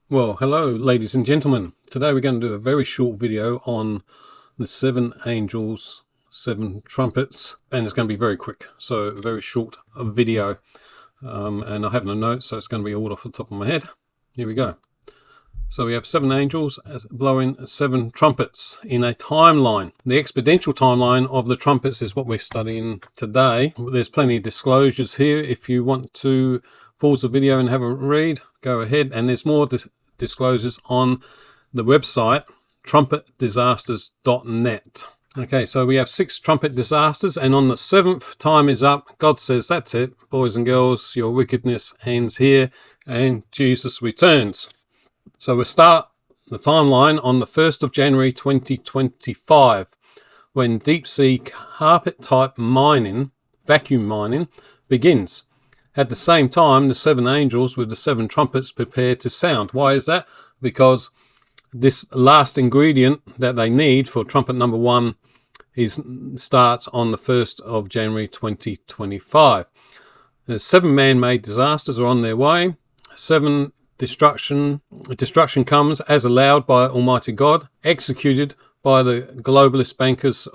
Well, hello, ladies and gentlemen. Today we're going to do a very short video on the 7 angels, 7 trumpets, and it's going to be very quick. So a very short video, and I have no notes, so it's going to be all off the top of my head. Here we go. So we have 7 angels blowing 7 trumpets in a timeline. The exponential timeline of the trumpets is what we're studying today. There's plenty of disclosures here. If you want to pause the video and have a read, go ahead. And there's more disclosures on the website trumpetdisasters.net. Okay, so we have 6 trumpet disasters, and on the 7th time is up. God says, that's it, boys and girls, your wickedness ends here, and Jesus returns. So we'll start the timeline on the 1st of January 2025, when deep sea carpet type mining, vacuum mining, begins. At the same time, the 7 angels with the 7 trumpets prepare to sound. Why is that? Because this last ingredient that they need for trumpet number 1 starts on the 1st of January 2025. The 7 man-made disasters are on their way. 7 destruction comes as allowed by Almighty God, executed by the globalist bankers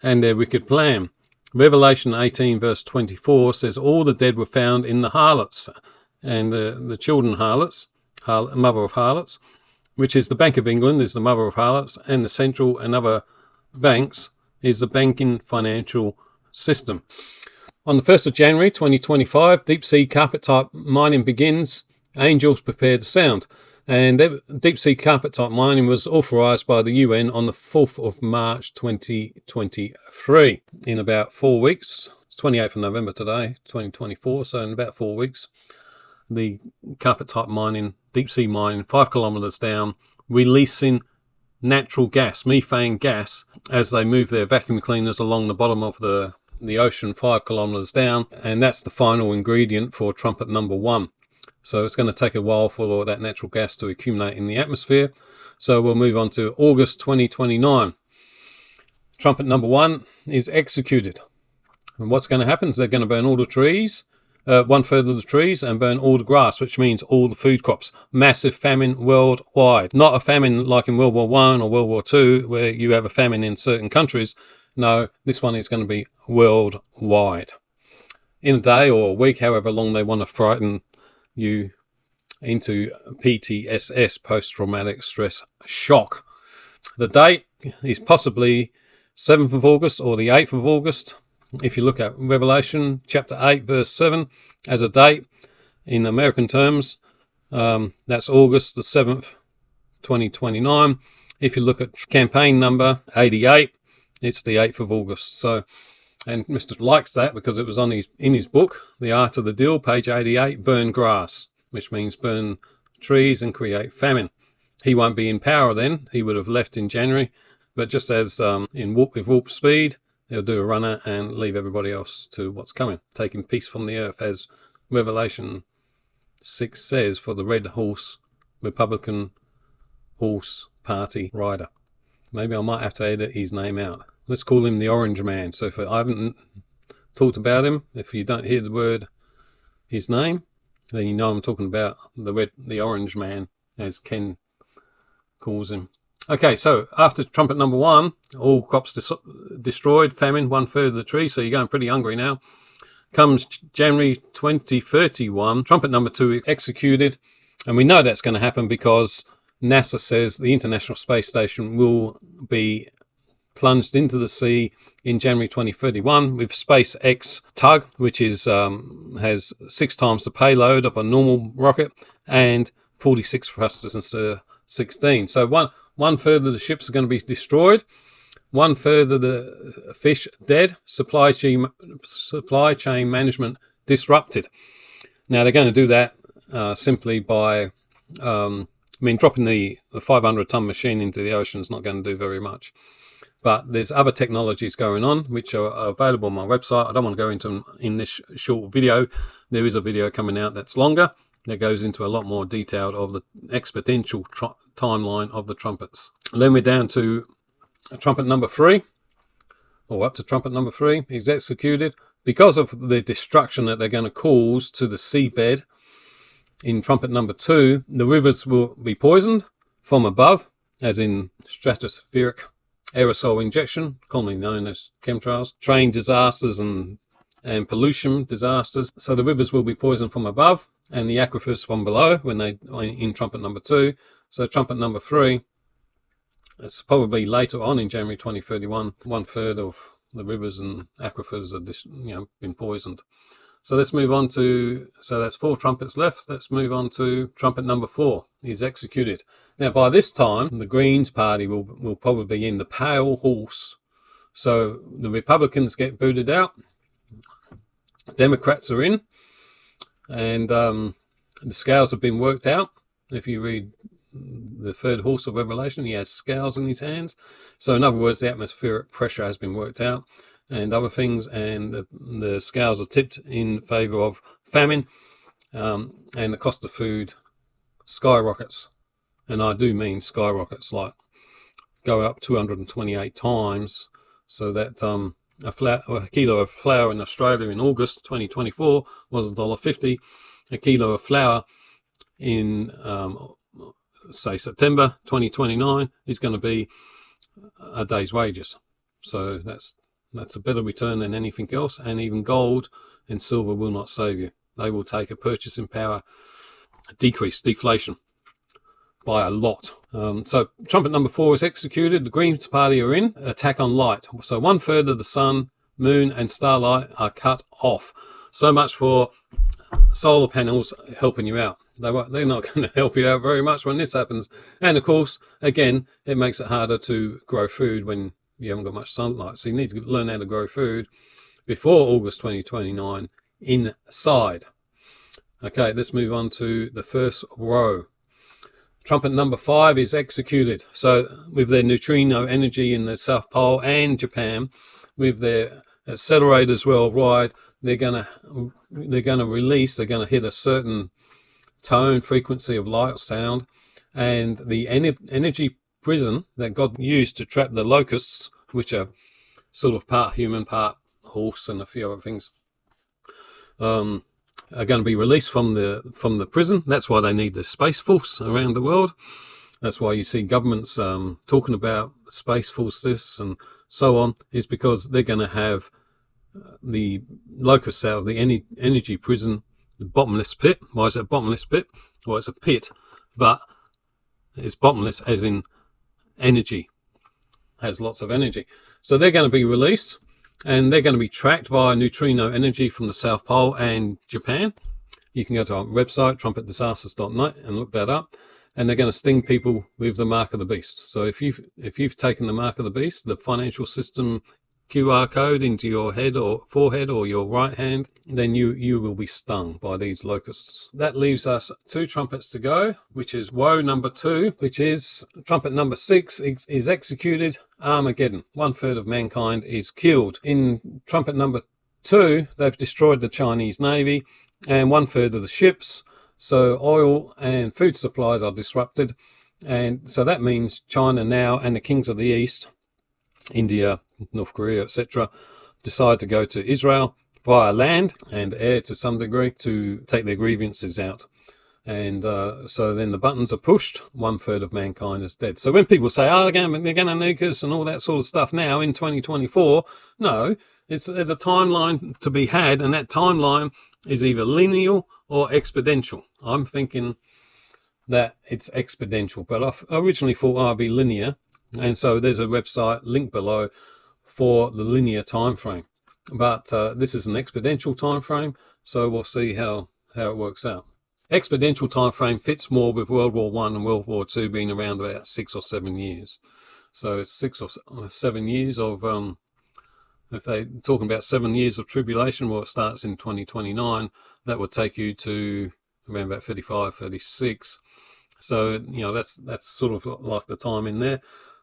and their wicked plan. Revelation 18 verse 24 says all the dead were found in the harlots, and the children harlots, mother of harlots, which is the Bank of England is the mother of harlots, and the central and other banks is the banking financial system. On the 1st of January 2025, deep sea carpet type mining begins. Angels prepare to sound. And deep sea carpet type mining was authorised by the UN on the 4th of March 2023. In about 4 weeks, it's 28th of November today, 2024, so in about 4 weeks, the carpet type mining, deep sea mining, 5 kilometres down, releasing natural gas, methane gas, as they move their vacuum cleaners along the bottom of the ocean 5 kilometres down. And that's the final ingredient for trumpet number 1. So it's going to take a while for that natural gas to accumulate in the atmosphere. So we'll move on to August 2029. Trumpet number 1 is executed. And what's going to happen is they're going to burn all the trees, 1/3 of the trees, and burn all the grass, which means all the food crops. Massive famine worldwide. Not a famine like in World War I or World War II, where you have a famine in certain countries. No, this one is going to be worldwide. In a day or a week, however long they want to frighten you into PTSS, post-traumatic stress shock. The date is possibly 7th of August or the 8th of August. If you look at Revelation chapter 8 verse 7 as a date in American terms, that's August the 7th, 2029. If you look at campaign number 88, it's the 8th of August. So, and Mr. likes that because it was on in his book, The Art of the Deal, page 88, burn grass, which means burn trees and create famine. He won't be in power then. He would have left in January. But just as in warp speed, he'll do a runner and leave everybody else to what's coming, taking peace from the earth, as Revelation 6 says, for the red horse, Republican horse party rider. Maybe I might have to edit his name out. Let's call him the Orange Man. So if I haven't talked about him, if you don't hear the word, his name, then you know I'm talking about the Orange Man, as Ken calls him. Okay, so after trumpet number 1, all crops destroyed, famine, 1/3 of the tree, so you're going pretty hungry now. Comes January 2031, trumpet number 2 executed, and we know that's going to happen because NASA says the International Space Station will be plunged into the sea in January 2031 with SpaceX Tug, which is has 6 times the payload of a normal rocket and 46 thrusters instead of 16. So 1/3 of the ships are going to be destroyed, 1/3 of the fish dead, supply chain management disrupted. Now they're going to do that simply by dropping the 500-ton machine into the ocean is not going to do very much. But there's other technologies going on which are available on my website. I don't want to go into them in this short video. There is a video coming out that's longer that goes into a lot more detail of the exponential timeline of the trumpets. Then we're down to trumpet number 3, or up to trumpet number 3 is executed. Because of the destruction that they're going to cause to the seabed In trumpet number 2, the rivers will be poisoned from above, as in stratospheric aerosol injection, commonly known as chemtrails, train disasters and pollution disasters. So the rivers will be poisoned from above and the aquifers from below when they in trumpet number 2. So trumpet number 3, it's probably later on in January 2031, 1/3 of the rivers and aquifers are been poisoned. So let's move on to, so that's 4 trumpets left. Let's move on to trumpet number 4 is executed. Now by this time, the Greens party will probably be in the pale horse. So the Republicans get booted out, Democrats are in, and the scales have been worked out. If you read the 3rd horse of Revelation, he has scales in his hands. So in other words, the atmospheric pressure has been worked out and other things, and the scales are tipped in favor of famine, and the cost of food skyrockets. And I do mean skyrockets, like go up 228 times, so that a kilo of flour in Australia in August 2024 was $1.50. A kilo of flour in say September 2029 is going to be a day's wages. So that's a better return than anything else. And even gold and silver will not save you. They will take a purchasing power decrease, deflation, by a lot. So trumpet number 4 is executed. The Greens party are in. Attack on light. So 1/3 of the sun, moon and starlight are cut off. So much for solar panels helping you out. They're not going to help you out very much when this happens. And of course, again, it makes it harder to grow food when you haven't got much sunlight. So you need to learn how to grow food before August 2029 inside. Okay, let's move on to the first row. Trumpet number 5 is executed. So with their neutrino energy in the South Pole and Japan, with their accelerators worldwide, they're going to release, they're going to hit a certain tone, frequency of light or sound, and the energy prison that God used to trap the locusts, which are sort of part human, part horse, and a few other things, are going to be released from the prison. That's why they need the Space Force around the world. That's why you see governments talking about Space Force this and so on, is because they're going to have the locust cells, the energy prison, the bottomless pit. Why is it a bottomless pit? Well, it's a pit, but it's bottomless as in energy, has lots of energy. So they're going to be released, and they're going to be tracked via neutrino energy from the South Pole and Japan. You can go to our website, trumpetdisasters.net, and look that up. And they're going to sting people with the mark of the beast. So if you've taken the mark of the beast, the financial system QR code into your head or forehead or your right hand, then you will be stung by these locusts. That leaves us 2 trumpets to go, which is woe number 2, which is trumpet number 6 is executed, Armageddon. 1/3 of mankind is killed. In trumpet number 2, they've destroyed the Chinese Navy and 1/3 of the ships. So oil and food supplies are disrupted. And so that means China now and the kings of the East, India, North Korea, etc., decide to go to Israel via land and air to some degree to take their grievances out. And so then the buttons are pushed, 1/3 of mankind is dead. So when people say, oh, they're going to nuke us and all that sort of stuff now in 2024, no, there's a timeline to be had, and that timeline is either linear or exponential. I'm thinking that it's exponential, but I originally thought I'd be linear. And so there's a website linked below for the linear time frame, but this is an exponential time frame, so we'll see how it works out. Exponential time frame fits more with World War I and World War II being around about 6 or 7 years. So it's 6 or 7 years of if they're talking about 7 years of tribulation, well, it starts in 2029. That would take you to around about 35, 36. So that's sort of like the time in there,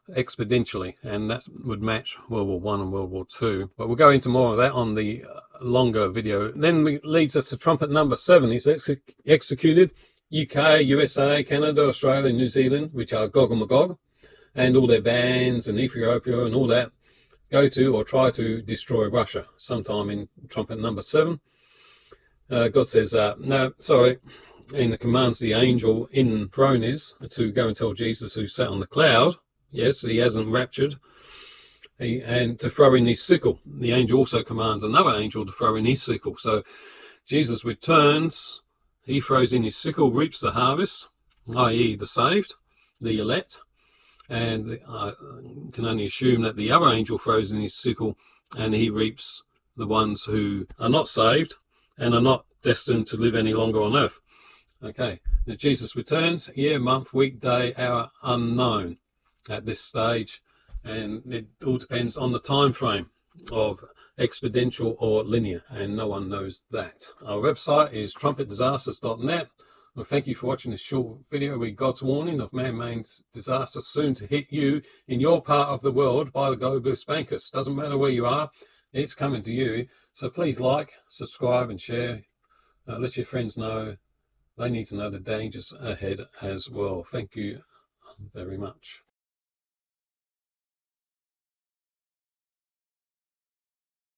exponentially, and that would match World War I and World War II. But we'll go into more of that on the longer video. Then leads us to trumpet number 7. Is executed. UK, USA, Canada, Australia, New Zealand, which are Gog and Magog, and all their bands, and Ethiopia and all that, go to or try to destroy Russia sometime in trumpet number 7. God says, no, sorry, and commands the angel in throne is to go and tell Jesus, who sat on the cloud, yes, he hasn't raptured, and to throw in his sickle. The angel also commands another angel to throw in his sickle. So Jesus returns, he throws in his sickle, reaps the harvest, i.e. the saved, the elect, and I can only assume that the other angel throws in his sickle and he reaps the ones who are not saved and are not destined to live any longer on earth. Okay, now Jesus returns, year, month, week, day, hour, unknown at this stage, and it all depends on the time frame of exponential or linear, and no one knows that. Our website is trumpetdisasters.net. Well, thank you for watching this short video with God's warning of man-made disasters soon to hit you in your part of the world by the globalist bankers. Doesn't matter where you are, it's coming to you. So please like, subscribe and share. Let your friends know. They need to know the dangers ahead as well. Thank you very much.